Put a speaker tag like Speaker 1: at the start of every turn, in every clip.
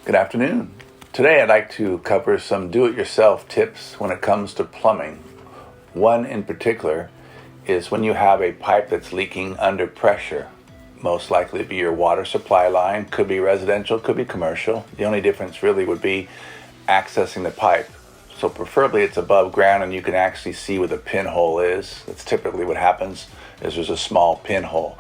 Speaker 1: Good afternoon. Today I'd like to cover some do-it-yourself tips when it comes to plumbing. One in particular is when you have a pipe that's leaking under pressure. Most likely be your water supply line, could be residential, could be commercial. The only difference really would be accessing the pipe. So preferably it's above ground and you can actually see where the pinhole is. That's typically what happens, is there's a small pinhole.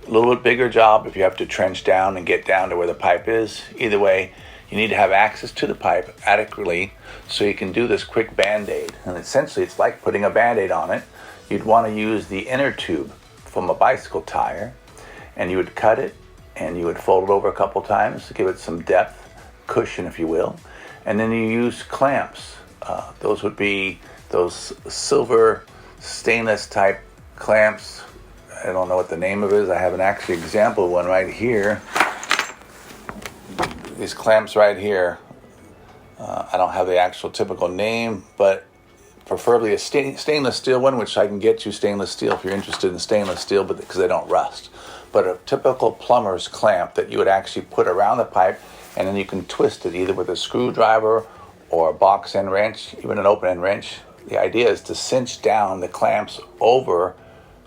Speaker 1: A little bit bigger job if you have to trench down and get down to where the pipe is. Either way, you need to have access to the pipe adequately so you can do this quick Bandaid. And essentially it's like putting a Bandaid on it. You'd want to use the inner tube from a bicycle tire, and you would cut it and you would fold it over a couple times to give it some depth, cushion if you will. And then you use clamps. Those would be those silver stainless type clamps. I don't know what the name of it is. I have an actual example of one right here. These clamps right here, I don't have the actual typical name, but preferably a stainless steel one, which I can get you stainless steel if you're interested in stainless steel, but because they don't rust. But a typical plumber's clamp that you would actually put around the pipe, and then you can twist it either with a screwdriver or a box end wrench, even an open end wrench. The idea is to cinch down the clamps over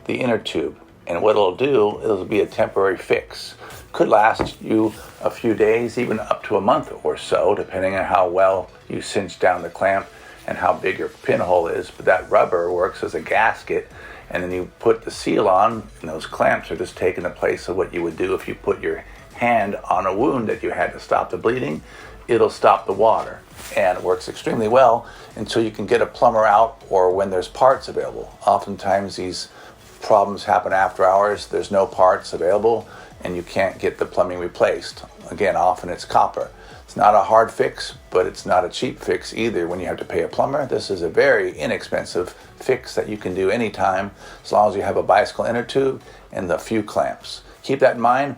Speaker 1: the inner tube. And what it'll do, it'll be a temporary fix. Could last you a few days, even up to a month or so, depending on how well you cinch down the clamp and how big your pinhole is. But that rubber works as a gasket, and then you put the seal on, and those clamps are just taking the place of what you would do if you put your hand on a wound that you had to stop the bleeding. It'll stop the water, and it works extremely well until you can get a plumber out or when there's parts available. Oftentimes these problems happen after hours, there's no parts available, and you can't get the plumbing replaced. Again, often it's copper. It's not a hard fix, but it's not a cheap fix either when you have to pay a plumber. This is a very inexpensive fix that you can do anytime as long as you have a bicycle inner tube and a few clamps. Keep that in mind,